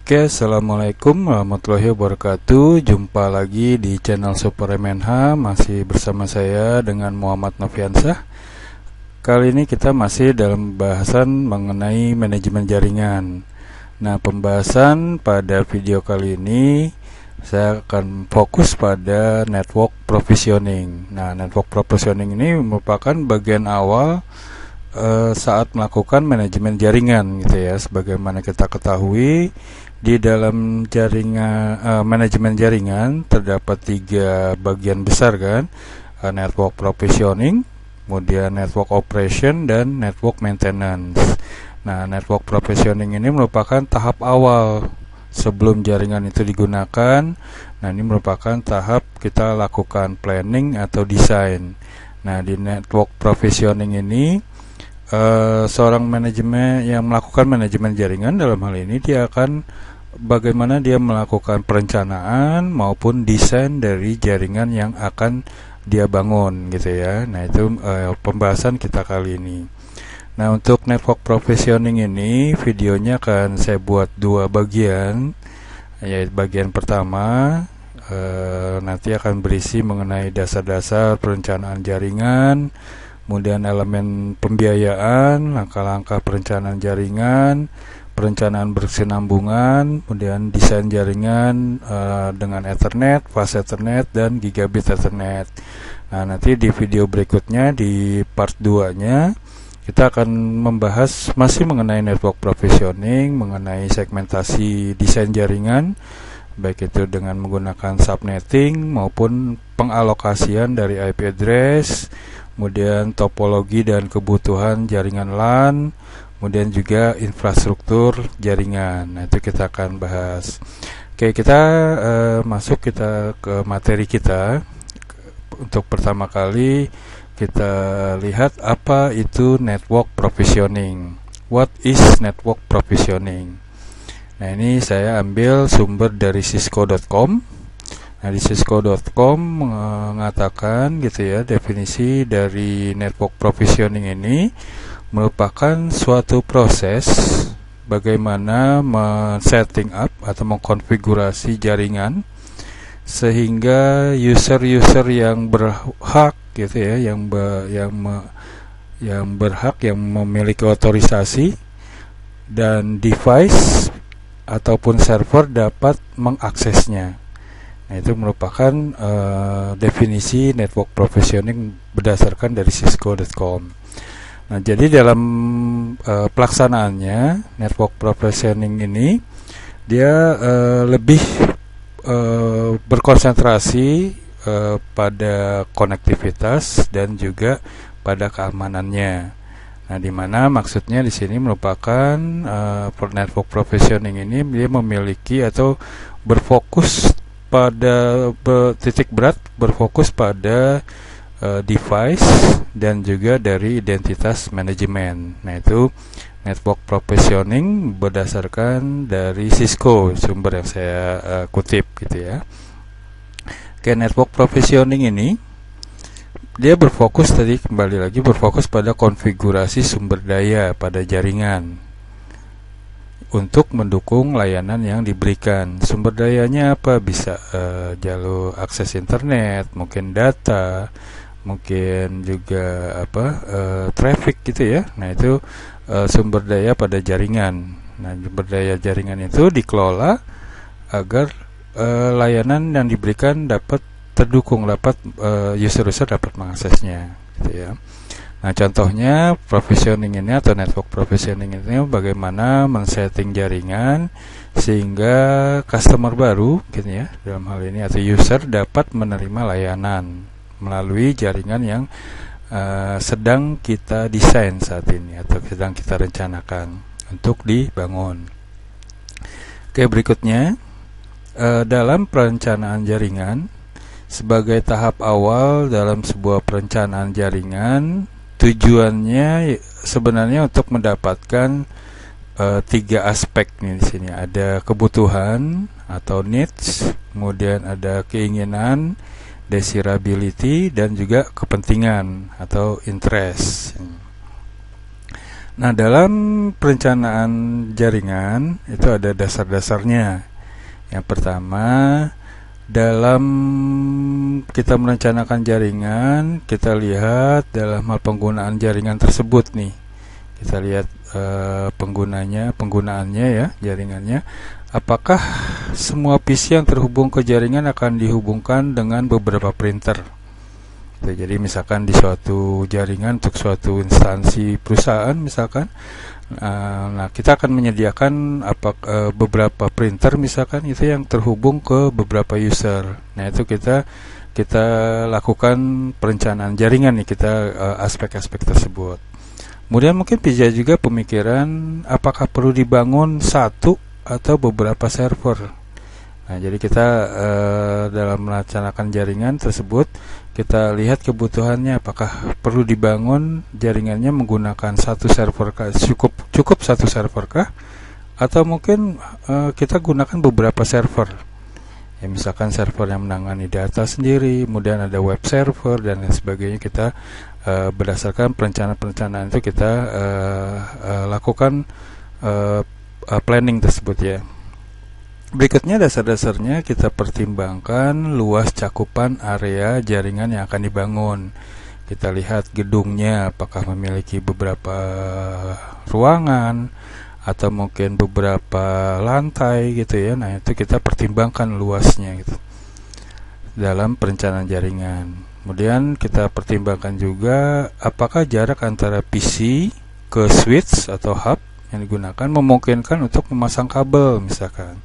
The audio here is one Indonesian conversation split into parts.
Oke, assalamualaikum warahmatullahi wabarakatuh. Jumpa lagi di channel Super MNH. Masih bersama saya dengan Muhammad Noviansah. Kali ini kita masih dalam pembahasan mengenai manajemen jaringan. Nah, pembahasan pada video kali ini saya akan fokus pada network provisioning. Nah, network provisioning ini merupakan bagian awal saat melakukan manajemen jaringan, gitu ya. Sebagaimana kita ketahui, di dalam jaringan manajemen jaringan terdapat 3 bagian besar, kan? Network provisioning, kemudian network operation, dan network maintenance. Nah, network provisioning ini merupakan tahap awal sebelum jaringan itu digunakan. Nah, ini merupakan tahap kita lakukan planning atau desain. Nah, di network provisioning ini seorang manajemen yang melakukan manajemen jaringan, dalam hal ini dia akan bagaimana dia melakukan perencanaan maupun desain dari jaringan yang akan dia bangun, gitu ya. Nah, itu pembahasan kita kali ini. Nah, untuk network provisioning ini videonya akan saya buat 2 bagian. Yaitu bagian pertama nanti akan berisi mengenai dasar-dasar perencanaan jaringan, kemudian elemen pembiayaan, langkah-langkah perencanaan jaringan, perencanaan berkesinambungan, kemudian desain jaringan dengan Ethernet, fast Ethernet, dan gigabit Ethernet. Nah, nanti di video berikutnya, di part 2-nya, kita akan membahas masih mengenai network provisioning, mengenai segmentasi desain jaringan, baik itu dengan menggunakan subnetting maupun pengalokasian dari IP address, kemudian topologi dan kebutuhan jaringan LAN, kemudian juga infrastruktur jaringan. Nah, itu kita akan bahas. Oke, kita masuk ke materi kita. Untuk pertama kali kita lihat apa itu network provisioning. What is network provisioning? Nah, ini saya ambil sumber dari cisco.com. Nah, di cisco.com mengatakan, gitu ya, definisi dari network provisioning ini merupakan suatu proses bagaimana men-setting up atau mengkonfigurasi jaringan sehingga user-user yang berhak, gitu ya, yang berhak, yang memiliki otorisasi, dan device ataupun server dapat mengaksesnya. Nah, itu merupakan definisi network provisioning berdasarkan dari cisco.com. Nah, jadi dalam pelaksanaannya, network provisioning ini dia lebih berkonsentrasi pada konektivitas dan juga pada keamanannya. Nah, di mana maksudnya di sini merupakan network provisioning ini dia memiliki atau berfokus pada titik berat, berfokus pada device dan juga dari identitas manajemen. Nah, itu network provisioning berdasarkan dari Cisco, sumber yang saya kutip, gitu ya. Oke, network provisioning ini dia berfokus, tadi kembali lagi berfokus pada konfigurasi sumber daya pada jaringan untuk mendukung layanan yang diberikan. Sumber dayanya apa? Bisa jalur akses internet, mungkin data, mungkin juga traffic, gitu ya. Nah, itu sumber daya pada jaringan. Nah, sumber daya jaringan itu dikelola agar layanan yang diberikan dapat terdukung, dapat user-user dapat mengaksesnya, gitu ya. Nah, contohnya provisioning ini atau network provisioning ini bagaimana men-setting jaringan sehingga customer baru, gitu ya, dalam hal ini atau user dapat menerima layanan melalui jaringan yang sedang kita desain saat ini atau sedang kita rencanakan untuk dibangun. Oke, berikutnya dalam perencanaan jaringan, sebagai tahap awal dalam sebuah perencanaan jaringan, tujuannya sebenarnya untuk mendapatkan 3 aspek nih di sini. Ada kebutuhan atau needs, kemudian ada keinginan, desirability, dan juga kepentingan atau interest. Nah, dalam perencanaan jaringan itu ada dasar-dasarnya. Yang pertama, dalam kita merencanakan jaringan, kita lihat dalam hal penggunaan jaringan tersebut nih. Kita lihat penggunaannya ya, jaringannya. Apakah semua PC yang terhubung ke jaringan akan dihubungkan dengan beberapa printer? Jadi misalkan di suatu jaringan untuk suatu instansi perusahaan misalkan, nah kita akan menyediakan beberapa printer misalkan itu yang terhubung ke beberapa user. Nah itu kita lakukan perencanaan jaringan nih, kita aspek-aspek tersebut. Kemudian mungkin bisa juga pemikiran apakah perlu dibangun satu atau beberapa server. Nah, jadi kita dalam melaksanakan jaringan tersebut, kita lihat kebutuhannya, apakah perlu dibangun jaringannya menggunakan satu server kah, cukup satu server kah, atau mungkin kita gunakan beberapa server. Ya, misalkan server yang menangani data sendiri, kemudian ada web server dan lain sebagainya. Kita berdasarkan perencanaan itu kita lakukan planning tersebut ya. Berikutnya dasar-dasarnya kita pertimbangkan luas cakupan area jaringan yang akan dibangun. Kita lihat gedungnya apakah memiliki beberapa ruangan atau mungkin beberapa lantai gitu ya. Nah, itu kita pertimbangkan luasnya gitu dalam perencanaan jaringan. Kemudian kita pertimbangkan juga apakah jarak antara PC ke switch atau hub yang digunakan memungkinkan untuk memasang kabel misalkan.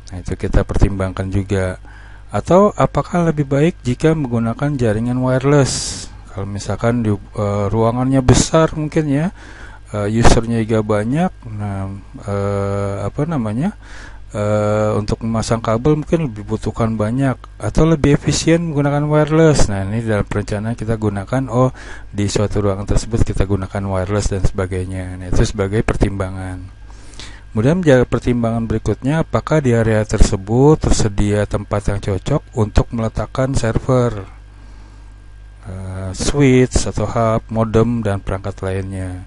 Nah, itu kita pertimbangkan juga. Atau apakah lebih baik jika menggunakan jaringan wireless? Kalau misalkan di ruangannya besar mungkin ya, usernya juga banyak. Nah, untuk memasang kabel mungkin lebih butuhkan banyak atau lebih efisien menggunakan wireless. Nah, ini dalam perencanaan kita gunakan di suatu ruangan tersebut kita gunakan wireless dan sebagainya. Nah, itu sebagai pertimbangan. Kemudian pertimbangan berikutnya, apakah di area tersebut tersedia tempat yang cocok untuk meletakkan server, switch atau hub, modem dan perangkat lainnya.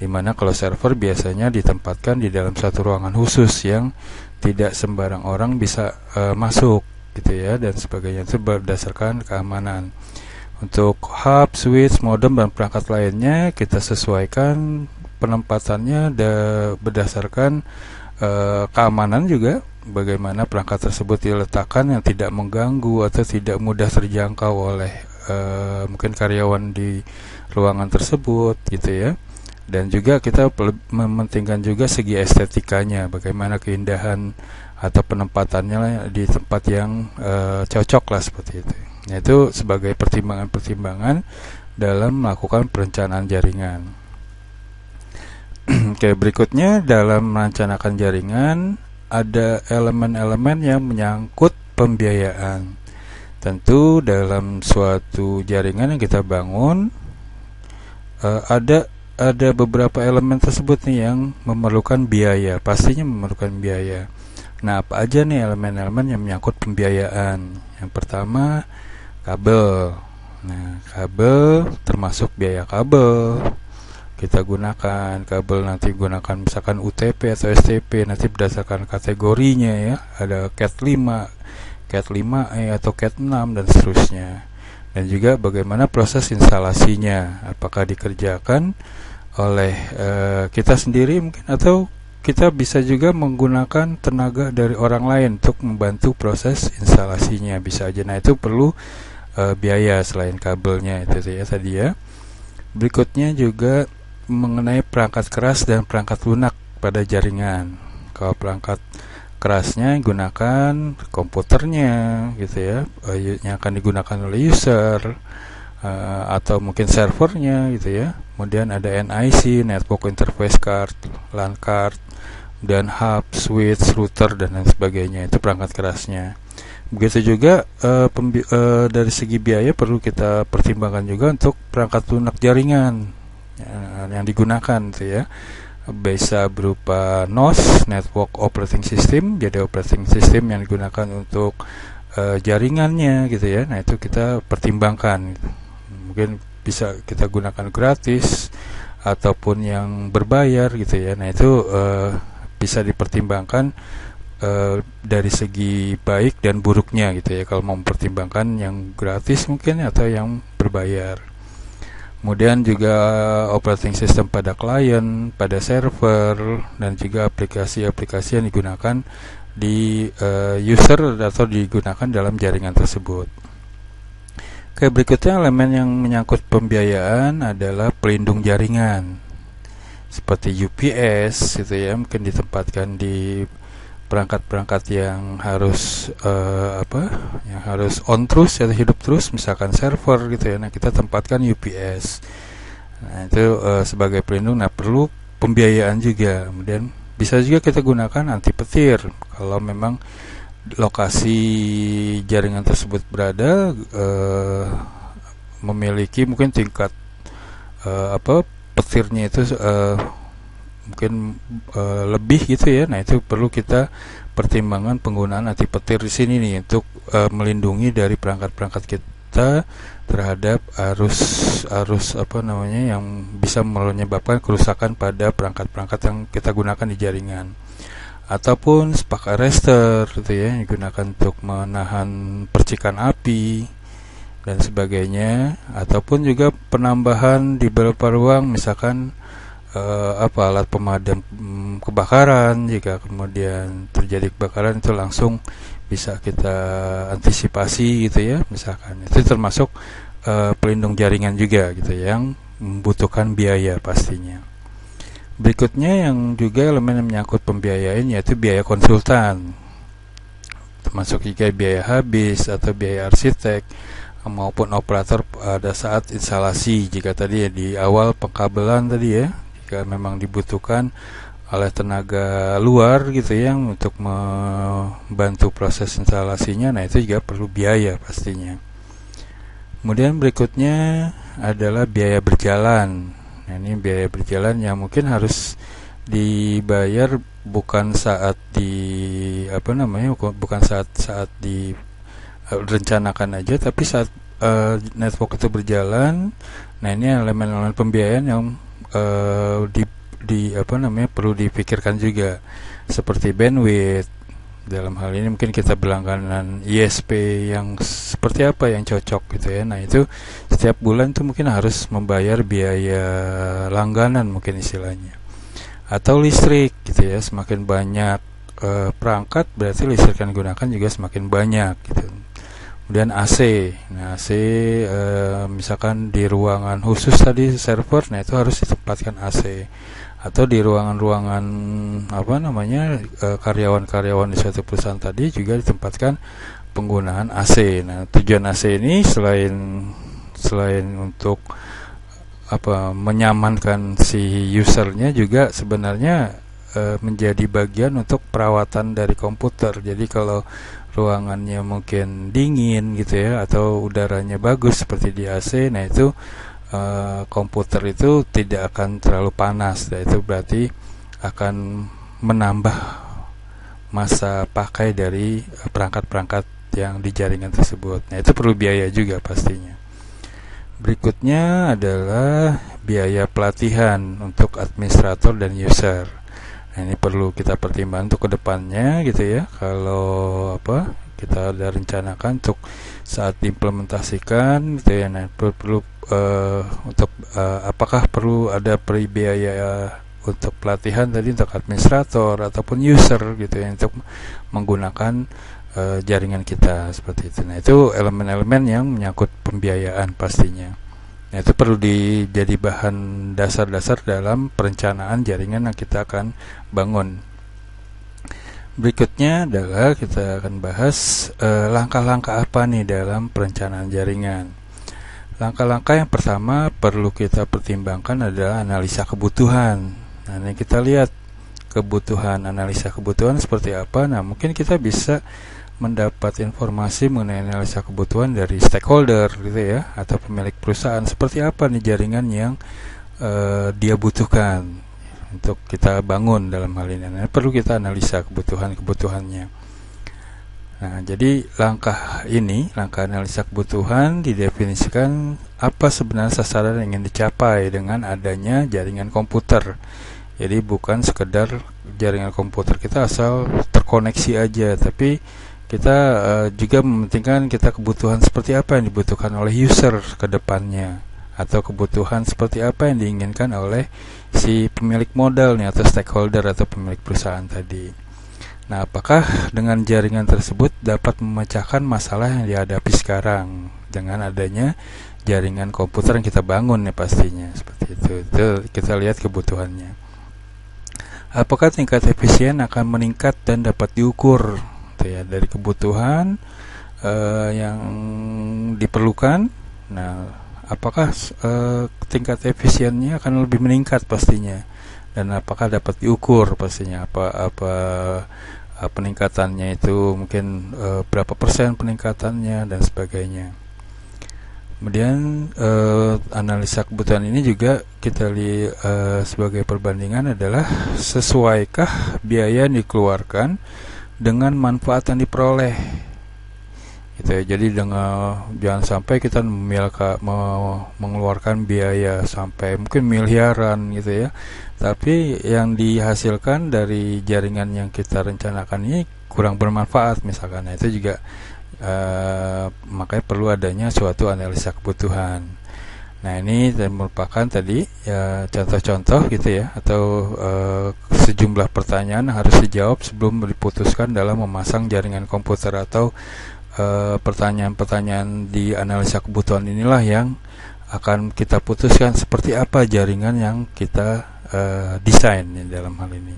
Dimana kalau server biasanya ditempatkan di dalam satu ruangan khusus yang tidak sembarang orang bisa masuk gitu ya, dan sebagainya. Itu berdasarkan keamanan. Untuk hub, switch, modem dan perangkat lainnya kita sesuaikan penempatannya berdasarkan keamanan juga, bagaimana perangkat tersebut diletakkan yang tidak mengganggu atau tidak mudah terjangkau oleh mungkin karyawan di ruangan tersebut gitu ya. Dan juga kita mementingkan juga segi estetikanya, bagaimana keindahan atau penempatannya di tempat yang cocok lah seperti itu. Nah, itu sebagai pertimbangan-pertimbangan dalam melakukan perencanaan jaringan. Oke, berikutnya dalam merencanakan jaringan ada elemen-elemen yang menyangkut pembiayaan. Tentu dalam suatu jaringan yang kita bangun ada beberapa elemen tersebut nih yang memerlukan biaya, pastinya memerlukan biaya. Nah, apa aja nih elemen-elemen yang menyangkut pembiayaan? Yang pertama, kabel. Nah, kabel termasuk biaya kabel. Kita gunakan kabel, nanti gunakan misalkan UTP atau STP, nanti berdasarkan kategorinya ya, ada Cat 5, Cat 5E atau Cat 6 dan seterusnya. Dan juga bagaimana proses instalasinya, apakah dikerjakan oleh kita sendiri mungkin, atau kita bisa juga menggunakan tenaga dari orang lain untuk membantu proses instalasinya, bisa aja. Nah, itu perlu biaya selain kabelnya itu ya tadi ya. Berikutnya juga mengenai perangkat keras dan perangkat lunak pada jaringan. Kalau perangkat kerasnya gunakan komputernya gitu ya, yang akan digunakan oleh user, atau mungkin servernya gitu ya. Kemudian ada NIC, Network Interface Card, LAN card, dan hub, switch, router dan lain sebagainya. Itu perangkat kerasnya. Begitu juga dari segi biaya perlu kita pertimbangkan juga untuk perangkat lunak jaringan yang digunakan gitu ya. Bisa berupa NOS, Network Operating System, jadi operating system yang digunakan untuk jaringannya gitu ya. Nah, itu kita pertimbangkan gitu. Mungkin bisa kita gunakan gratis ataupun yang berbayar gitu ya. Nah itu bisa dipertimbangkan dari segi baik dan buruknya gitu ya, kalau mau mempertimbangkan yang gratis mungkin atau yang berbayar. Kemudian juga operating system pada klien, pada server, dan juga aplikasi-aplikasi yang digunakan di user atau digunakan dalam jaringan tersebut. Oke, berikutnya elemen yang menyangkut pembiayaan adalah pelindung jaringan, seperti UPS gitu ya, mungkin ditempatkan di perangkat-perangkat yang harus yang harus on terus atau hidup terus, misalkan server gitu ya. Nah kita tempatkan UPS. Nah itu sebagai pelindung. Nah perlu pembiayaan juga. Kemudian bisa juga kita gunakan anti petir kalau memang lokasi jaringan tersebut berada memiliki mungkin tingkat petirnya itu mungkin lebih gitu ya. Nah itu perlu kita pertimbangan penggunaan anti petir di sini nih untuk melindungi dari perangkat-perangkat kita terhadap arus yang bisa menyebabkan kerusakan pada perangkat-perangkat yang kita gunakan di jaringan. Ataupun spark arrestor gitu ya, yang digunakan untuk menahan percikan api dan sebagainya. Ataupun juga penambahan di beberapa ruang, misalkan alat pemadam kebakaran. Jika kemudian terjadi kebakaran itu langsung bisa kita antisipasi gitu ya, misalkan. Itu termasuk pelindung jaringan juga gitu ya, yang membutuhkan biaya pastinya. Berikutnya yang juga elemen yang menyangkut pembiayaan yaitu biaya konsultan, termasuk juga biaya habis atau biaya arsitek maupun operator pada saat instalasi. Jika tadi ya di awal pengkabelan tadi ya, jika memang dibutuhkan oleh tenaga luar gitu ya untuk membantu proses instalasinya, nah itu juga perlu biaya pastinya. Kemudian berikutnya adalah biaya berjalan. Nah ini biaya berjalan yang mungkin harus dibayar bukan saat bukan saat direncanakan aja, tapi saat network itu berjalan. Nah ini elemen-elemen pembiayaan yang perlu dipikirkan juga, seperti bandwidth. Dalam hal ini mungkin kita berlangganan ISP yang seperti apa yang cocok gitu ya. Nah itu setiap bulan tuh mungkin harus membayar biaya langganan mungkin istilahnya. Atau listrik gitu ya, semakin banyak perangkat berarti listrik yang digunakan juga semakin banyak gitu. Kemudian AC. Nah AC misalkan di ruangan khusus tadi server, nah itu harus ditempatkan AC. Atau di ruangan-ruangan karyawan-karyawan di suatu perusahaan tadi juga ditempatkan penggunaan AC. Nah tujuan AC ini selain untuk menyamankan si usernya, juga sebenarnya menjadi bagian untuk perawatan dari komputer. Jadi kalau ruangannya mungkin dingin gitu ya, atau udaranya bagus seperti di AC, nah itu komputer itu tidak akan terlalu panas. Dan itu berarti akan menambah masa pakai dari perangkat-perangkat yang di jaringan tersebut. Nah itu perlu biaya juga pastinya. Berikutnya adalah biaya pelatihan untuk administrator dan user. Nah ini perlu kita pertimbangkan untuk kedepannya gitu ya. Kalau kita ada rencanakan untuk saat diimplementasikan gitu ya. Nah perlu apakah perlu ada biaya untuk pelatihan tadi untuk administrator ataupun user gitu ya, untuk menggunakan jaringan kita seperti itu. Nah itu elemen-elemen yang menyangkut pembiayaan pastinya. Nah itu perlu jadi bahan dasar-dasar dalam perencanaan jaringan yang kita akan bangun. Berikutnya adalah kita akan bahas langkah-langkah apa nih dalam perencanaan jaringan. Langkah-langkah yang pertama perlu kita pertimbangkan adalah analisa kebutuhan. Nah ini kita lihat analisa kebutuhan seperti apa. Nah mungkin kita bisa mendapat informasi mengenai analisa kebutuhan dari stakeholder gitu ya, atau pemilik perusahaan, seperti apa nih jaringan yang dia butuhkan untuk kita bangun dalam hal ini. Nah, perlu kita analisa kebutuhannya. Nah, jadi langkah analisa kebutuhan didefinisikan apa sebenarnya sasaran yang ingin dicapai dengan adanya jaringan komputer. Jadi bukan sekedar jaringan komputer kita asal terkoneksi aja, tapi kita juga mementingkan kita kebutuhan seperti apa yang dibutuhkan oleh user ke depannya, atau kebutuhan seperti apa yang diinginkan oleh si pemilik modal nih, atau stakeholder atau pemilik perusahaan tadi. Nah, apakah dengan jaringan tersebut dapat memecahkan masalah yang dihadapi sekarang dengan adanya jaringan komputer yang kita bangun ya pastinya seperti itu. Itu kita lihat kebutuhannya. Apakah tingkat efisien akan meningkat dan dapat diukur ya, dari kebutuhan yang diperlukan. Nah, apakah tingkat efisiennya akan lebih meningkat pastinya, dan apakah dapat diukur pastinya apa peningkatannya itu, mungkin berapa persen peningkatannya dan sebagainya. Kemudian analisa kebutuhan ini juga kita lihat sebagai perbandingan adalah sesuaikah biaya yang dikeluarkan dengan manfaat yang diperoleh gitu ya. Jadi jangan sampai kita mengeluarkan biaya sampai mungkin miliaran gitu ya, tapi yang dihasilkan dari jaringan yang kita rencanakan ini kurang bermanfaat misalkan. Nah, itu juga makanya perlu adanya suatu analisa kebutuhan. Nah, ini merupakan tadi ya contoh-contoh gitu ya, atau sejumlah pertanyaan harus dijawab sebelum diputuskan dalam memasang jaringan komputer, atau pertanyaan-pertanyaan di analisa kebutuhan inilah yang akan kita putuskan seperti apa jaringan yang kita desain ya, dalam hal ini.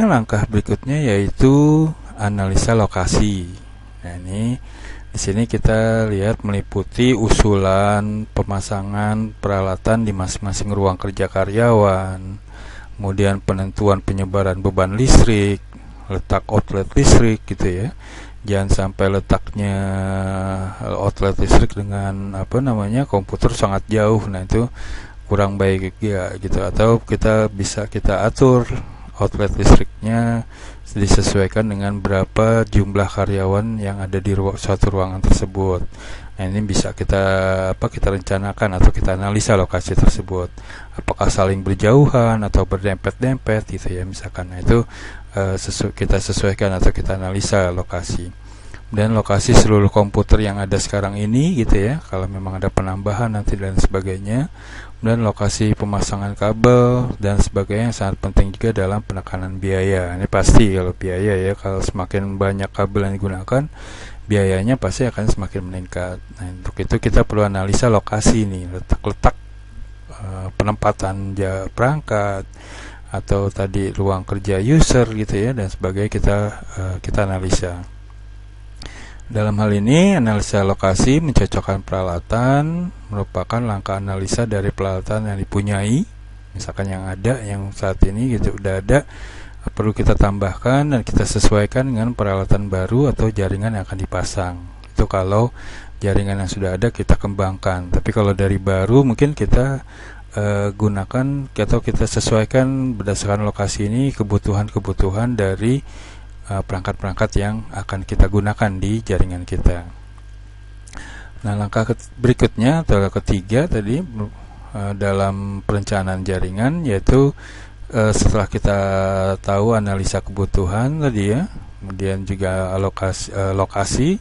Langkah berikutnya yaitu analisa lokasi. Nah, ini di sini kita lihat meliputi usulan pemasangan peralatan di masing-masing ruang kerja karyawan, kemudian penentuan penyebaran beban listrik, letak outlet listrik gitu ya. Jangan sampai letaknya outlet listrik dengan komputer sangat jauh. Nah, itu kurang baik ya gitu. Atau kita atur outlet listriknya disesuaikan dengan berapa jumlah karyawan yang ada di suatu ruangan tersebut. Nah, ini bisa kita rencanakan atau kita analisa lokasi tersebut. Apakah saling berjauhan atau berdempet-dempet gitu ya misalkan. Nah, itu kita sesuaikan atau kita analisa lokasi. Dan lokasi seluruh komputer yang ada sekarang ini gitu ya, kalau memang ada penambahan nanti dan sebagainya. Dan lokasi pemasangan kabel dan sebagainya sangat penting juga dalam penekanan biaya. Ini pasti kalau biaya ya, kalau semakin banyak kabel yang digunakan, biayanya pasti akan semakin meningkat. Nah, untuk itu kita perlu analisa lokasi nih, letak-letak penempatan perangkat atau tadi ruang kerja user gitu ya, dan sebagainya kita analisa. Dalam hal ini, analisa lokasi mencocokkan peralatan merupakan langkah analisa dari peralatan yang dipunyai, misalkan yang saat ini gitu udah ada, perlu kita tambahkan dan kita sesuaikan dengan peralatan baru atau jaringan yang akan dipasang. Itu kalau jaringan yang sudah ada kita kembangkan. Tapi kalau dari baru mungkin kita gunakan atau kita sesuaikan berdasarkan lokasi ini kebutuhan dari perangkat-perangkat yang akan kita gunakan di jaringan kita. Nah, langkah berikutnya atau ketiga tadi dalam perencanaan jaringan, yaitu setelah kita tahu analisa kebutuhan tadi ya, kemudian juga lokasi,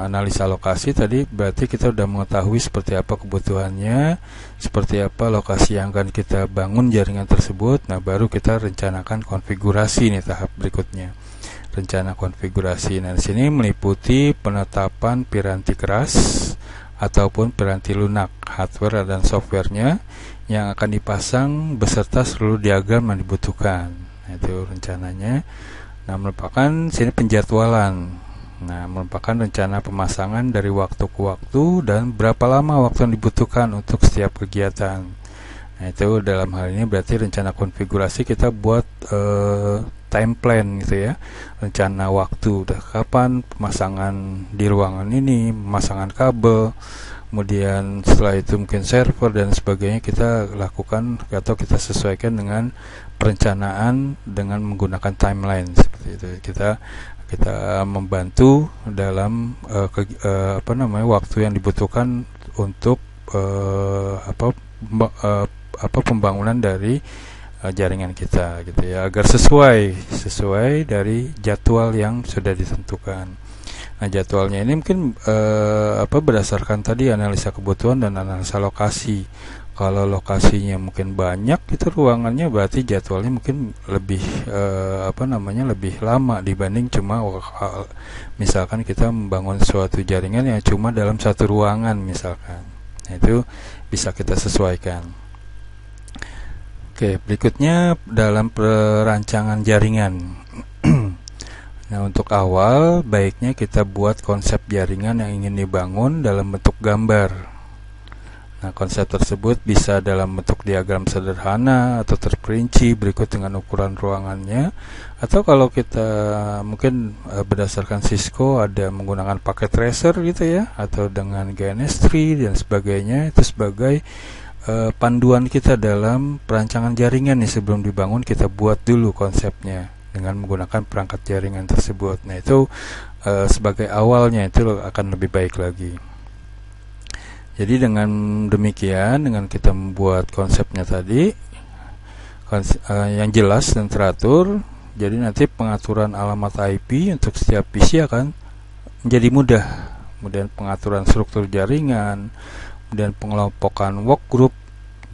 analisa lokasi tadi, berarti kita sudah mengetahui seperti apa kebutuhannya, seperti apa lokasi yang akan kita bangun jaringan tersebut. Nah, baru kita rencanakan konfigurasi nih, tahap berikutnya rencana konfigurasi. Nah, di sini meliputi penetapan piranti keras ataupun piranti lunak, hardware dan softwarenya yang akan dipasang beserta seluruh diagram yang dibutuhkan. Nah, itu rencananya. Nah, merupakan sini penjadwalan. Nah, merupakan rencana pemasangan dari waktu ke waktu dan berapa lama waktu yang dibutuhkan untuk setiap kegiatan. Nah, itu dalam hal ini berarti rencana konfigurasi kita buat time plan gitu ya, rencana waktu, kapan pemasangan di ruangan ini, pemasangan kabel, kemudian setelah itu mungkin server dan sebagainya kita lakukan atau kita sesuaikan dengan perencanaan dengan menggunakan timeline seperti itu. Kita membantu dalam waktu yang dibutuhkan untuk pembangunan dari jaringan kita gitu ya, agar sesuai dari jadwal yang sudah ditentukan. Nah, jadwalnya ini mungkin berdasarkan tadi analisa kebutuhan dan analisa lokasi. Kalau lokasinya mungkin banyak itu ruangannya, berarti jadwalnya mungkin lebih lebih lama dibanding cuma misalkan kita membangun suatu jaringan yang cuma dalam satu ruangan misalkan. Nah, itu bisa kita sesuaikan. Oke, berikutnya dalam perancangan jaringan. Nah, untuk awal baiknya kita buat konsep jaringan yang ingin dibangun dalam bentuk gambar. Nah, konsep tersebut bisa dalam bentuk diagram sederhana atau terperinci berikut dengan ukuran ruangannya, atau kalau kita mungkin berdasarkan Cisco ada menggunakan paket tracer gitu ya, atau dengan GNS3 dan sebagainya, itu sebagai panduan kita dalam perancangan jaringan nih. Sebelum dibangun kita buat dulu konsepnya dengan menggunakan perangkat jaringan tersebut. Nah, itu sebagai awalnya itu akan lebih baik lagi. Jadi dengan demikian, dengan kita membuat konsepnya tadi yang jelas dan teratur, jadi nanti pengaturan alamat IP untuk setiap PC akan menjadi mudah. Kemudian pengaturan struktur jaringan, kemudian pengelompokan workgroup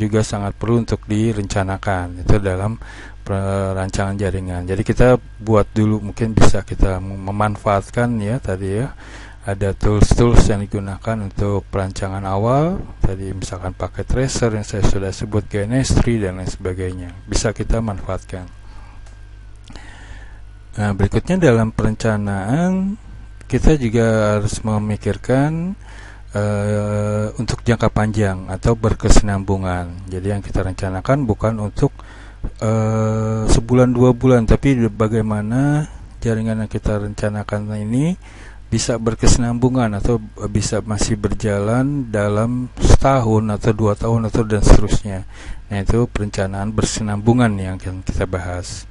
juga sangat perlu untuk direncanakan. Itu dalam perancangan jaringan. Jadi kita buat dulu, mungkin bisa kita memanfaatkan ya tadi ya, ada tools yang digunakan untuk perancangan awal tadi, misalkan paket tracer yang saya sudah sebut, GNS3 dan lain sebagainya, bisa kita manfaatkan. Nah, berikutnya dalam perencanaan kita juga harus memikirkan untuk jangka panjang atau berkesinambungan. Jadi yang kita rencanakan bukan untuk sebulan 2 bulan, tapi bagaimana jaringan yang kita rencanakan ini bisa berkesinambungan atau bisa masih berjalan dalam setahun atau 2 tahun atau dan seterusnya. Nah, itu perencanaan berkesinambungan yang kita bahas.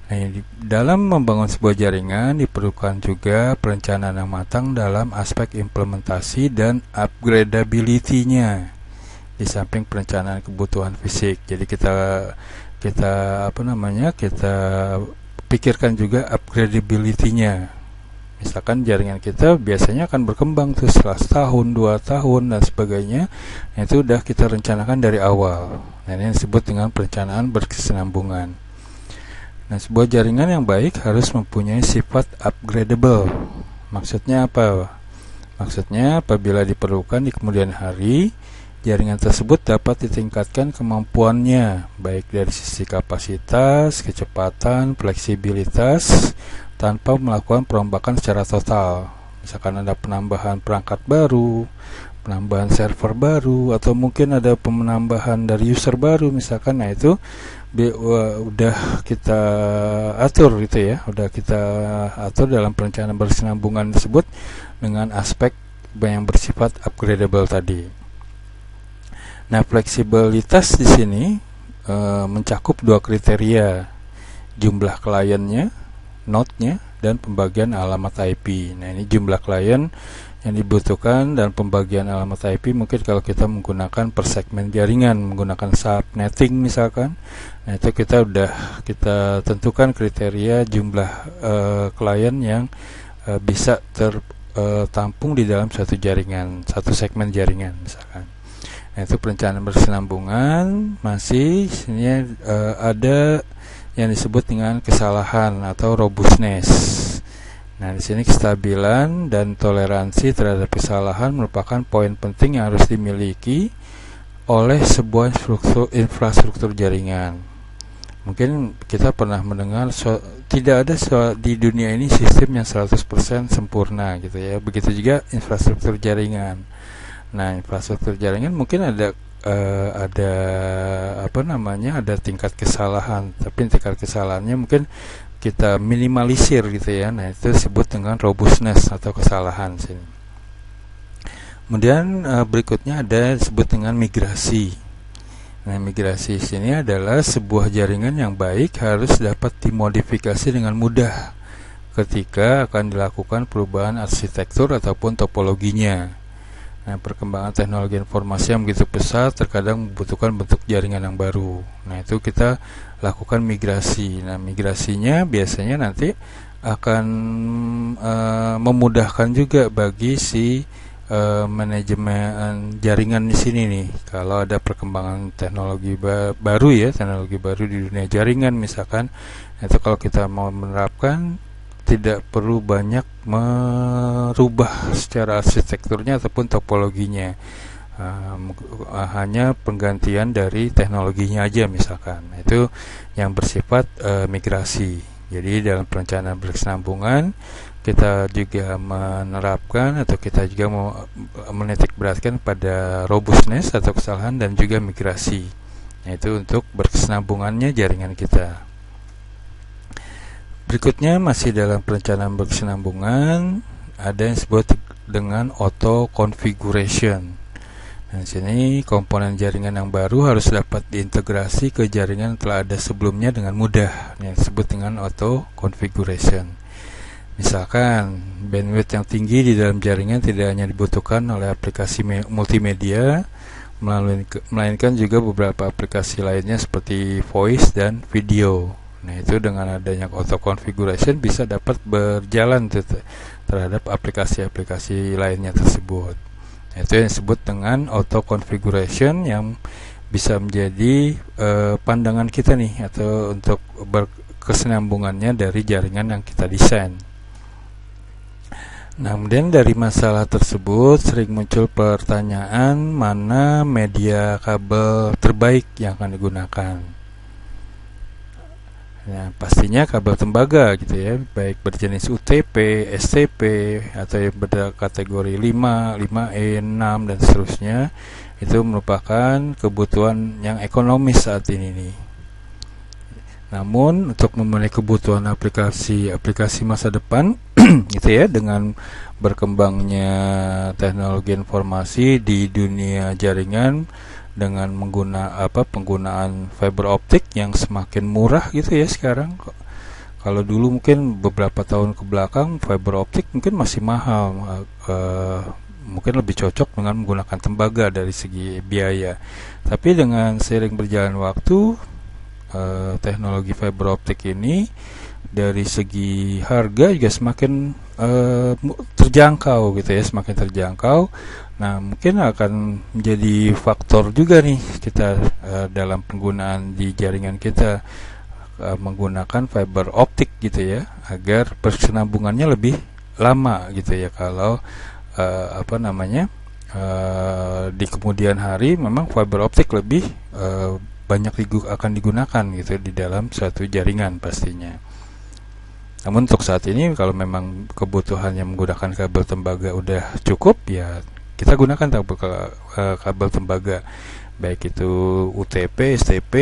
Nah, dalam membangun sebuah jaringan diperlukan juga perencanaan yang matang dalam aspek implementasi dan upgradability-nya di samping perencanaan kebutuhan fisik. Jadi kita pikirkan juga upgradability-nya. Misalkan jaringan kita biasanya akan berkembang tuh setelah setahun, 2 tahun dan sebagainya. Nah, itu udah kita rencanakan dari awal. Nah, ini disebut dengan perencanaan berkesinambungan. Nah, sebuah jaringan yang baik harus mempunyai sifat upgradable. Maksudnya apa? Maksudnya apabila diperlukan di kemudian hari, jaringan tersebut dapat ditingkatkan kemampuannya, baik dari sisi kapasitas, kecepatan, fleksibilitas, tanpa melakukan perombakan secara total. Misalkan ada penambahan perangkat baru, penambahan server baru, atau mungkin ada penambahan dari user baru misalkan. Nah, itu udah kita atur gitu ya, udah kita atur dalam perencanaan berkesinambungan tersebut dengan aspek yang bersifat upgradable tadi. Nah, fleksibilitas di sini mencakup 2 kriteria, jumlah kliennya, node-nya, dan pembagian alamat IP. Nah, ini jumlah klien yang dibutuhkan dan pembagian alamat IP mungkin kalau kita menggunakan per segmen jaringan, menggunakan subnetting misalkan. Nah, itu kita kita tentukan kriteria jumlah klien yang bisa tertampung di dalam satu jaringan, satu segmen jaringan misalkan. Nah, itu perencanaan berkesinambungan. Masih sini ada yang disebut dengan kesalahan atau robustness. Nah, di sini kestabilan dan toleransi terhadap kesalahan merupakan poin penting yang harus dimiliki oleh sebuah infrastruktur jaringan. Mungkin kita pernah mendengar tidak ada di dunia ini sistem yang 100% sempurna gitu ya. Begitu juga infrastruktur jaringan. Nah, infrastruktur jaringan mungkin ada tingkat kesalahan, tapi tingkat kesalahannya mungkin kita minimalisir gitu ya. Nah, itu disebut dengan robustness atau kesalahan sini. Kemudian berikutnya ada disebut dengan migrasi. Nah, migrasi sini adalah sebuah jaringan yang baik harus dapat dimodifikasi dengan mudah ketika akan dilakukan perubahan arsitektur ataupun topologinya. Nah, perkembangan teknologi informasi yang begitu pesat terkadang membutuhkan bentuk jaringan yang baru. Nah, itu kita lakukan migrasi. Nah, migrasinya biasanya nanti akan memudahkan juga bagi si manajemen jaringan di sini nih. Kalau ada perkembangan teknologi baru ya, teknologi baru di dunia jaringan misalkan, itu kalau kita mau menerapkan tidak perlu banyak merubah secara arsitekturnya ataupun topologinya, hanya penggantian dari teknologinya aja misalkan. Itu yang bersifat migrasi. Jadi dalam perencanaan berkesinambungan kita juga menerapkan atau kita juga mau menitik beratkan pada robustness atau kesalahan dan juga migrasi. Nah, itu untuk berkesinambungannya jaringan kita. Berikutnya masih dalam perencanaan berkesinambungan ada yang disebut dengan auto configuration. Nah, di sini komponen jaringan yang baru harus dapat diintegrasi ke jaringan yang telah ada sebelumnya dengan mudah. Yang disebut dengan auto configuration. Misalkan bandwidth yang tinggi di dalam jaringan tidak hanya dibutuhkan oleh aplikasi multimedia, melainkan juga beberapa aplikasi lainnya seperti voice dan video. Nah, itu dengan adanya auto configuration bisa dapat berjalan terhadap aplikasi-aplikasi lainnya tersebut. Nah, itu yang disebut dengan auto configuration yang bisa menjadi pandangan kita nih atau untuk berkesinambungannya dari jaringan yang kita desain. Nah, kemudian dari masalah tersebut sering muncul pertanyaan mana media kabel terbaik yang akan digunakan. Nah, pastinya kabel tembaga gitu ya, baik berjenis UTP, STP atau yang berkategori 5, 5E, 6 dan seterusnya. Itu merupakan kebutuhan yang ekonomis saat ini nih. Namun untuk memenuhi kebutuhan aplikasi masa depan gitu ya, dengan berkembangnya teknologi informasi di dunia jaringan dengan penggunaan fiber optik yang semakin murah gitu ya sekarang. Kalau dulu mungkin beberapa tahun ke belakang fiber optik mungkin masih mahal, mungkin lebih cocok dengan menggunakan tembaga dari segi biaya. Tapi dengan seiring berjalan waktu, teknologi fiber optik ini dari segi harga juga semakin terjangkau gitu ya, semakin terjangkau. Nah, mungkin akan menjadi faktor juga nih kita dalam penggunaan di jaringan kita menggunakan fiber optik gitu ya, agar berkesinambungannya lebih lama gitu ya. Kalau di kemudian hari memang fiber optik lebih banyak akan digunakan gitu di dalam suatu jaringan pastinya. Namun untuk saat ini kalau memang kebutuhannya menggunakan kabel tembaga udah cukup, ya kita gunakan kabel tembaga, baik itu UTP, STP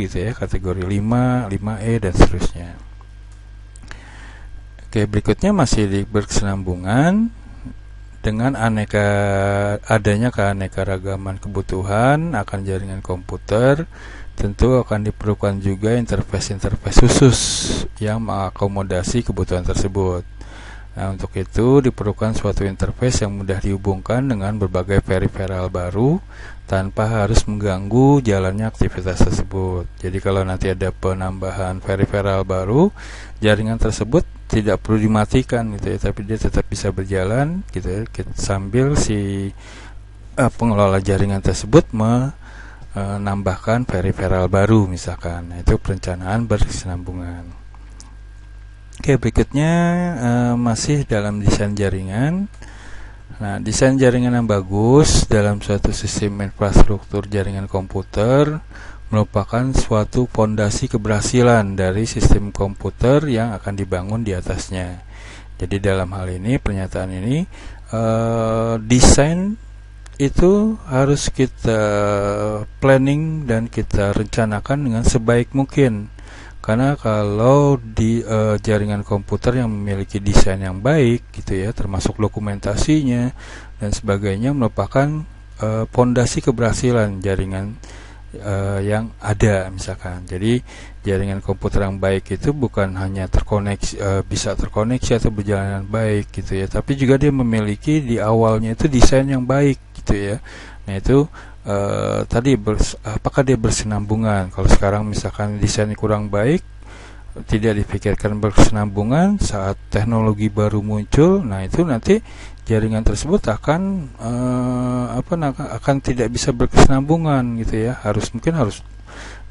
gitu ya, kategori 5, 5E dan seterusnya. Oke, berikutnya masih di berkesinambungan dengan adanya keanekaragaman kebutuhan akan jaringan komputer. Tentu akan diperlukan juga interface-interface khusus yang mengakomodasi kebutuhan tersebut. Nah, untuk itu diperlukan suatu interface yang mudah dihubungkan dengan berbagai peripheral baru tanpa harus mengganggu jalannya aktivitas tersebut. Jadi kalau nanti ada penambahan peripheral baru, jaringan tersebut tidak perlu dimatikan gitu ya, tapi dia tetap bisa berjalan gitu ya, sambil si pengelola jaringan tersebut menambahkan peripheral baru misalkan. Nah, itu perencanaan berkesinambungan. Oke, berikutnya masih dalam desain jaringan. Nah, desain jaringan yang bagus dalam suatu sistem infrastruktur jaringan komputer merupakan suatu fondasi keberhasilan dari sistem komputer yang akan dibangun di atasnya. Jadi dalam hal ini, pernyataan ini, desain itu harus kita planning dan kita rencanakan dengan sebaik mungkin. Karena kalau di jaringan komputer yang memiliki desain yang baik gitu ya, termasuk dokumentasinya dan sebagainya, merupakan pondasi keberhasilan jaringan yang ada misalkan. Jadi jaringan komputer yang baik itu bukan hanya terkoneksi, bisa terkoneksi atau berjalan dengan baik gitu ya, tapi juga dia memiliki di awalnya itu desain yang baik gitu ya. Nah itu tadi apakah dia bersinambungan. Kalau sekarang misalkan desainnya kurang baik, tidak dipikirkan berkesinambungan, saat teknologi baru muncul, nah itu nanti jaringan tersebut akan akan tidak bisa berkesinambungan gitu ya. Mungkin harus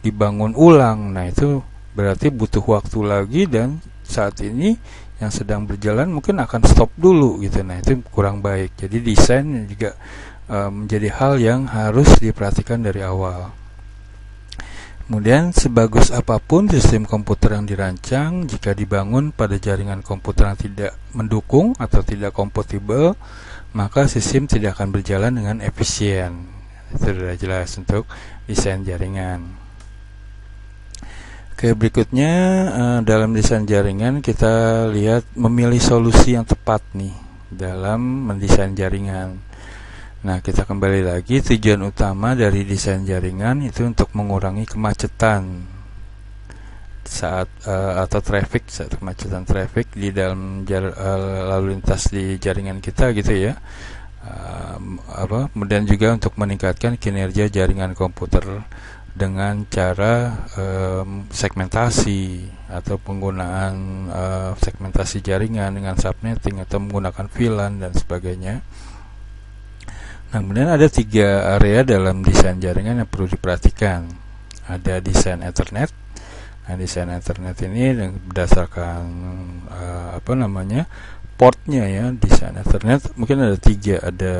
dibangun ulang. Nah itu berarti butuh waktu lagi, dan saat ini yang sedang berjalan mungkin akan stop dulu gitu. Nah itu kurang baik. Jadi desain juga menjadi hal yang harus diperhatikan dari awal. Kemudian sebagus apapun sistem komputer yang dirancang, jika dibangun pada jaringan komputer yang tidak mendukung atau tidak kompatibel, maka sistem tidak akan berjalan dengan efisien. Itu sudah jelas untuk desain jaringan. Oke, berikutnya dalam desain jaringan kita lihat memilih solusi yang tepat nih dalam mendesain jaringan. Nah, kita kembali lagi, tujuan utama dari desain jaringan itu untuk mengurangi kemacetan saat kemacetan traffic di dalam lalu lintas di jaringan kita gitu ya. Kemudian juga untuk meningkatkan kinerja jaringan komputer dengan cara segmentasi atau penggunaan segmentasi jaringan dengan subnetting atau menggunakan VLAN dan sebagainya. Nah, kemudian ada 3 area dalam desain jaringan yang perlu diperhatikan. Ada desain Ethernet. Nah, desain Ethernet ini berdasarkan portnya ya. Desain Ethernet mungkin ada 3, ada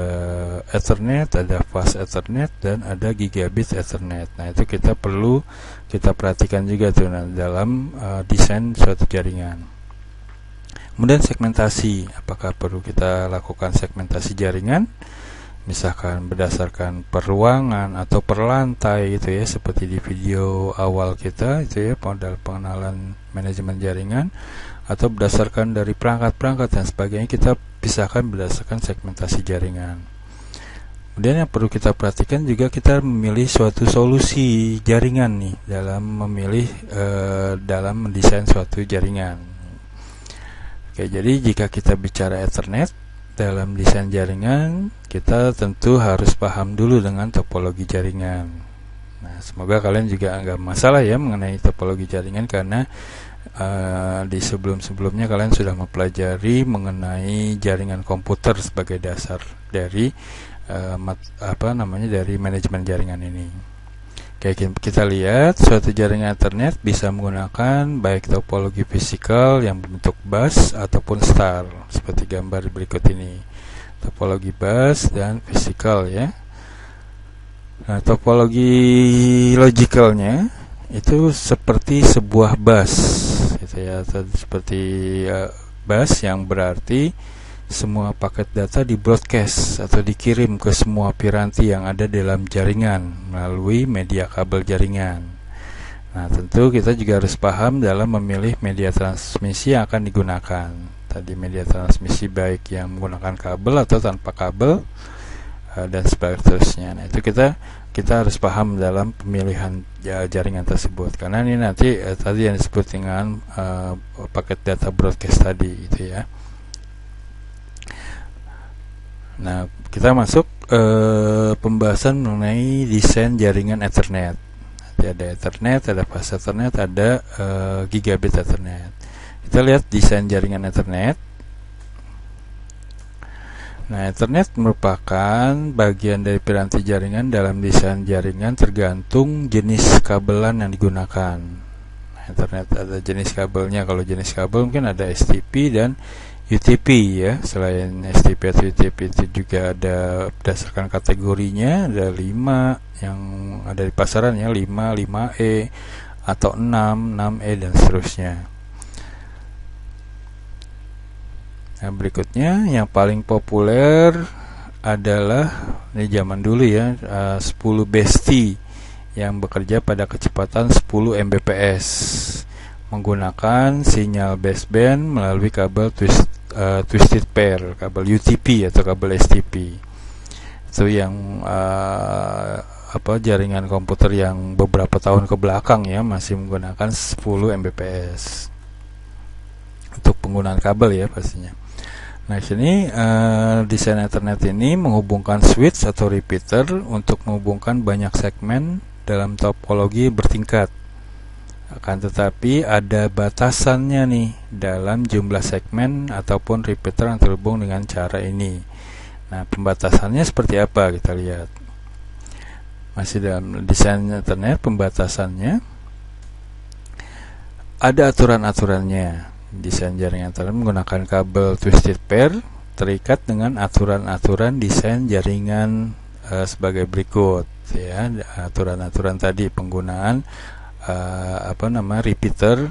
Ethernet, ada Fast Ethernet, dan ada Gigabit Ethernet. Nah, itu kita perlu kita perhatikan juga tuh dalam desain suatu jaringan. Kemudian segmentasi, apakah perlu kita lakukan segmentasi jaringan? Misalkan berdasarkan per ruangan atau per lantai gitu ya, seperti di video awal kita itu ya, modal pengenalan manajemen jaringan, atau berdasarkan dari perangkat-perangkat dan sebagainya. Kita pisahkan berdasarkan segmentasi jaringan. Kemudian yang perlu kita perhatikan juga, kita memilih suatu solusi jaringan nih dalam dalam mendesain suatu jaringan. Oke, jadi jika kita bicara Ethernet dalam desain jaringan, kita tentu harus paham dulu dengan topologi jaringan. Nah, semoga kalian juga nggak masalah ya mengenai topologi jaringan, karena di sebelum-sebelumnya kalian sudah mempelajari mengenai jaringan komputer sebagai dasar dari dari manajemen jaringan ini. Oke, kita lihat suatu jaringan Ethernet bisa menggunakan baik topologi fisikal yang berbentuk bus ataupun star, seperti gambar berikut ini. Topologi bus dan fisikal ya. Nah, topologi logicalnya itu seperti sebuah bus gitu ya, seperti bus yang berarti semua paket data di broadcast atau dikirim ke semua piranti yang ada dalam jaringan melalui media kabel jaringan. Nah, tentu kita juga harus paham dalam memilih media transmisi yang akan digunakan. Tadi media transmisi baik yang menggunakan kabel atau tanpa kabel, dan seterusnya. Nah, itu kita harus paham dalam pemilihan jaringan tersebut, karena ini nanti tadi yang disebut dengan paket data broadcast tadi gitu ya. Nah, kita masuk pembahasan mengenai desain jaringan Ethernet. Nanti ada Ethernet, ada Fast Ethernet, ada Gigabit Ethernet. Kita lihat desain jaringan Ethernet. Nah, Ethernet merupakan bagian dari piranti jaringan. Dalam desain jaringan tergantung jenis kabelan yang digunakan. Nah, Ethernet ada jenis kabelnya. Kalau jenis kabel mungkin ada STP dan UTP ya. Selain STP atau UTP itu juga ada berdasarkan kategorinya, ada 5 yang ada di pasaran ya, 5, 5E atau 6, 6E dan seterusnya. Nah, berikutnya yang paling populer adalah ini zaman dulu ya, 10 BST yang bekerja pada kecepatan 10 Mbps. menggunakan sinyal baseband melalui kabel twisted pair, kabel UTP atau kabel STP. Itu yang jaringan komputer yang beberapa tahun ke belakang ya masih menggunakan 10 Mbps untuk penggunaan kabel ya pastinya. Nah, sini desain Ethernet ini menghubungkan switch atau repeater untuk menghubungkan banyak segmen dalam topologi bertingkat. Akan tetapi ada batasannya nih dalam jumlah segmen ataupun repeater yang terhubung dengan cara ini. Nah, pembatasannya seperti apa? Kita lihat. Masih dalam desain Ethernet, pembatasannya ada aturan-aturannya. Desain jaringan Ethernet menggunakan kabel twisted pair terikat dengan aturan-aturan desain jaringan sebagai berikut ya. Aturan-aturan tadi penggunaan repeater.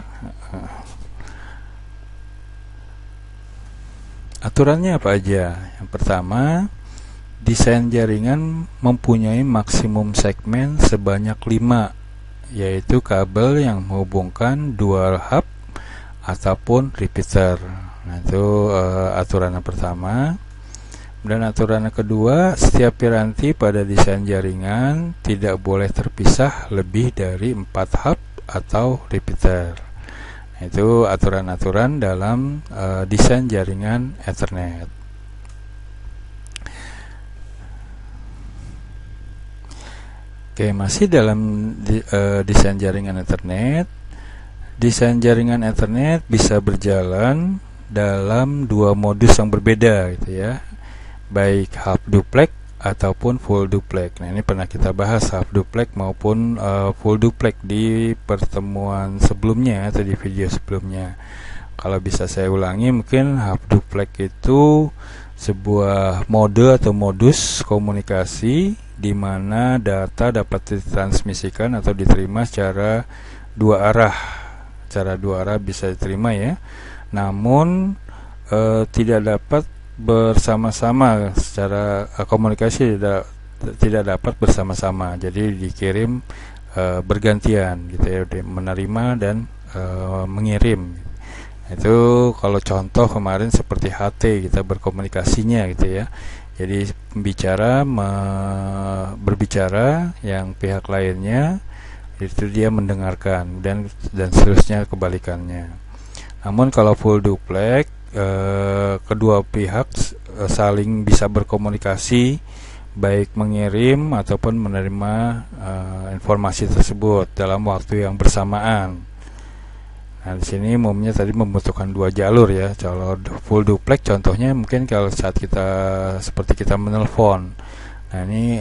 Aturannya apa aja? Yang pertama, desain jaringan mempunyai maksimum segmen sebanyak 5, yaitu kabel yang menghubungkan dual hub ataupun repeater. Nah, itu aturan yang pertama. Dan aturan yang kedua, setiap piranti pada desain jaringan tidak boleh terpisah lebih dari 4 hub atau repeater. Nah, itu aturan-aturan dalam desain jaringan Ethernet. Oke, masih dalam desain jaringan Ethernet. Desain jaringan Ethernet bisa berjalan dalam dua modus yang berbeda gitu ya, baik half duplex ataupun full duplex. Nah, ini pernah kita bahas half duplex maupun full duplex di pertemuan sebelumnya atau di video sebelumnya. Kalau bisa saya ulangi, mungkin half duplex itu sebuah mode atau modus komunikasi di mana data dapat ditransmisikan atau diterima secara dua arah. Cara dua arah bisa diterima ya, namun tidak dapat bersama-sama secara komunikasi tidak dapat bersama-sama. Jadi dikirim bergantian gitu ya, menerima dan mengirim. Itu kalau contoh kemarin seperti HT kita berkomunikasinya gitu ya. Jadi pembicara berbicara, yang pihak lainnya itu dia mendengarkan, dan seterusnya kebalikannya. Namun kalau full duplex, kedua pihak saling bisa berkomunikasi baik mengirim ataupun menerima informasi tersebut dalam waktu yang bersamaan. Nah, di sini umumnya tadi membutuhkan dua jalur ya. Kalau full duplex contohnya mungkin kalau saat seperti kita menelpon. Nah, ini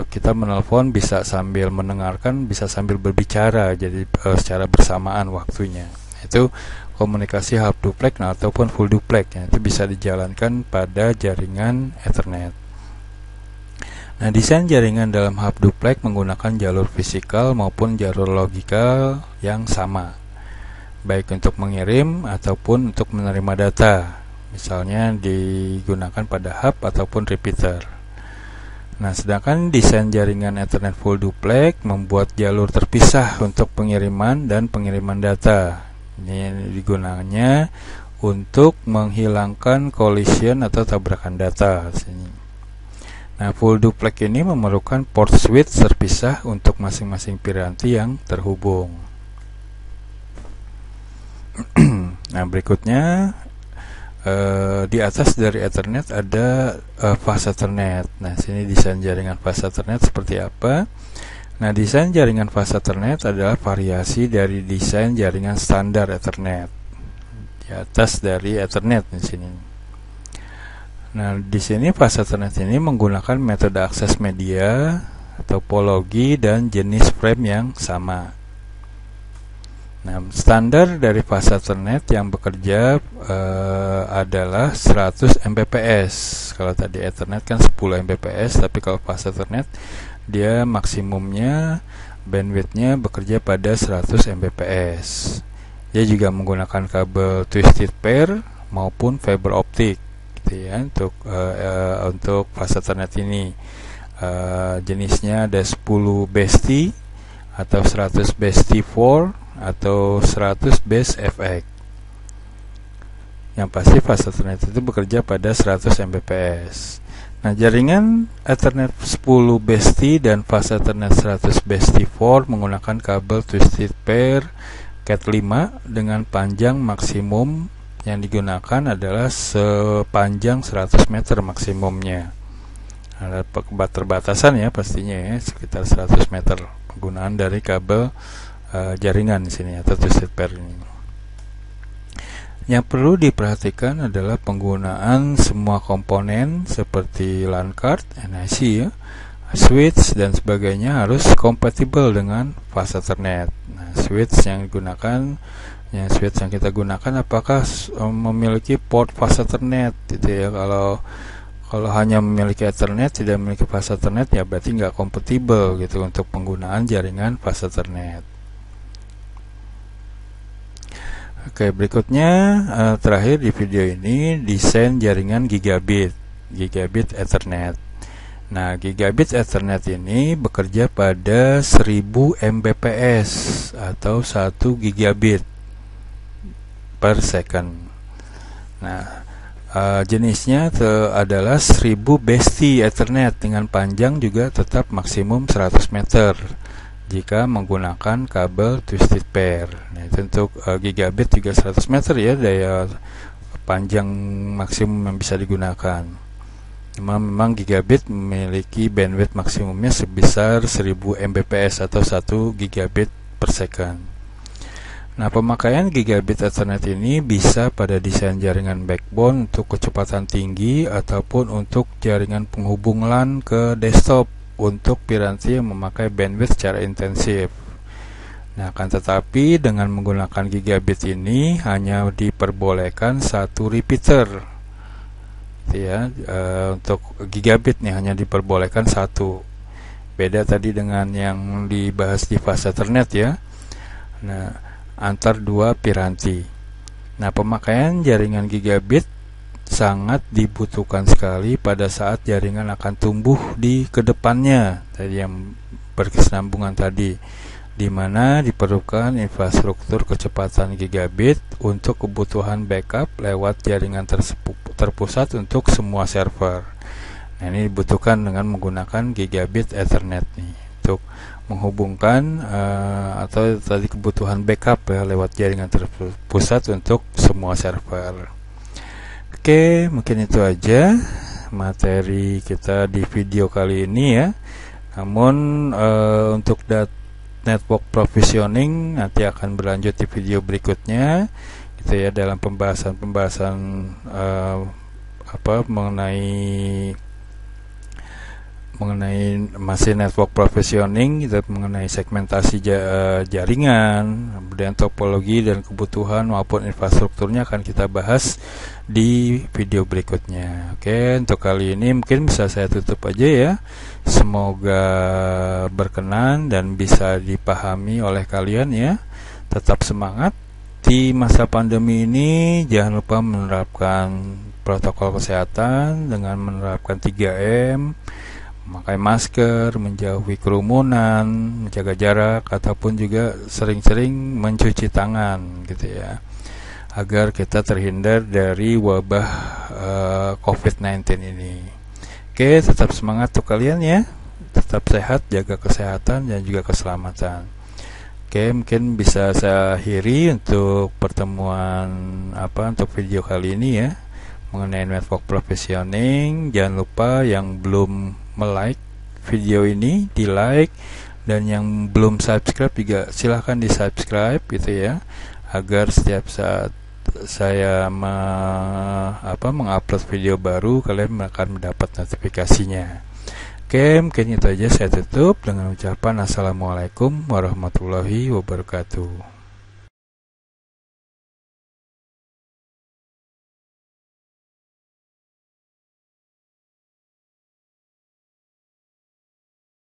kita menelpon bisa sambil mendengarkan, bisa sambil berbicara, jadi secara bersamaan waktunya. Itu komunikasi half duplex ataupun full duplex ya. Itu bisa dijalankan pada jaringan Ethernet. Nah, desain jaringan dalam half duplex menggunakan jalur fisikal maupun jalur logikal yang sama, baik untuk mengirim ataupun untuk menerima data. Misalnya digunakan pada hub ataupun repeater. Nah, sedangkan desain jaringan Ethernet full duplex membuat jalur terpisah untuk pengiriman dan pengiriman data. Ini digunakannya untuk menghilangkan collision atau tabrakan data. Nah, full duplex ini memerlukan port switch terpisah untuk masing-masing piranti yang terhubung. Nah, berikutnya di atas dari Ethernet ada fast Ethernet. Nah, sini desain jaringan fast Ethernet seperti apa? Nah, desain jaringan fast Ethernet adalah variasi dari desain jaringan standar Ethernet. Di atas dari Ethernet di sini. Nah, di sini fast Ethernet ini menggunakan metode akses media, topologi dan jenis frame yang sama. Nah, standar dari fast Ethernet yang bekerja adalah 100 Mbps. Kalau tadi Ethernet kan 10 Mbps, tapi kalau fast Ethernet dia maksimumnya bandwidthnya bekerja pada 100 Mbps. Dia juga menggunakan kabel twisted pair maupun fiber optik gitu ya untuk fast Ethernet ini. Jenisnya ada 10 BST atau 100 BST4 atau 100 base FX. Yang pasti fast Ethernet itu bekerja pada 100 Mbps. Nah, jaringan Ethernet 10 base dan fast Ethernet 100 base 4 menggunakan kabel twisted pair Cat5 dengan panjang maksimum yang digunakan adalah sepanjang 100 meter maksimumnya. Ada keterbatasan ya pastinya ya, sekitar 100 meter penggunaan dari kabel jaringan di sini atau twisted pair ini. Yang perlu diperhatikan adalah penggunaan semua komponen seperti LAN card, NIC ya, switch dan sebagainya harus kompatibel dengan fast Ethernet. Nah, switch yang kita gunakan apakah memiliki port fast Ethernet gitu ya. Kalau hanya memiliki Ethernet tidak memiliki fast Ethernet ya berarti nggak kompatibel gitu untuk penggunaan jaringan fast Ethernet. Oke, berikutnya terakhir di video ini desain jaringan gigabit Ethernet. Nah, gigabit Ethernet ini bekerja pada 1000 Mbps atau 1 gigabit per second. Nah, jenisnya adalah 1000 base Ethernet dengan panjang juga tetap maksimum 100 meter jika menggunakan kabel twisted pair. Nah, itu untuk gigabit juga 100 meter ya daya panjang maksimum yang bisa digunakan. Memang gigabit memiliki bandwidth maksimumnya sebesar 1000 Mbps atau 1 gigabit per second. Nah, pemakaian gigabit Ethernet ini bisa pada desain jaringan backbone untuk kecepatan tinggi ataupun untuk jaringan penghubung LAN ke desktop untuk piranti yang memakai bandwidth secara intensif. Nah, akan tetapi dengan menggunakan gigabit ini hanya diperbolehkan satu repeater. Ya, untuk gigabit nih hanya diperbolehkan satu. Beda tadi dengan yang dibahas di fast Ethernet ya. Nah, antar dua piranti. Nah, pemakaian jaringan gigabit sangat dibutuhkan sekali pada saat jaringan akan tumbuh di kedepannya tadi yang berkesinambungan tadi, di mana diperlukan infrastruktur kecepatan gigabit untuk kebutuhan backup lewat jaringan terpusat untuk semua server. Nah, ini dibutuhkan dengan menggunakan gigabit Ethernet nih untuk menghubungkan atau tadi kebutuhan backup ya lewat jaringan terpusat untuk semua server. Oke, mungkin itu aja materi kita di video kali ini ya. Namun untuk network provisioning nanti akan berlanjut di video berikutnya gitu ya, dalam pembahasan mengenai masih network provisioning, kita mengenai segmentasi jaringan, kemudian topologi dan kebutuhan maupun infrastrukturnya akan kita bahas di video berikutnya. Oke, untuk kali ini mungkin bisa saya tutup aja ya. Semoga berkenan dan bisa dipahami oleh kalian ya. Tetap semangat di masa pandemi ini, jangan lupa menerapkan protokol kesehatan dengan menerapkan 3M, memakai masker, menjauhi kerumunan, menjaga jarak, ataupun juga sering-sering mencuci tangan gitu ya, agar kita terhindar dari wabah COVID-19 ini. Oke, tetap semangat untuk kalian ya, tetap sehat, jaga kesehatan dan juga keselamatan. Oke, mungkin bisa saya akhiri untuk pertemuan untuk video kali ini ya, mengenai network provisioning. Jangan lupa yang belum like video ini di like, dan yang belum subscribe juga silahkan di subscribe gitu ya, agar setiap saat saya mengupload video baru kalian akan mendapat notifikasinya. Oke, mungkin itu aja, saya tutup dengan ucapan assalamualaikum warahmatullahi wabarakatuh.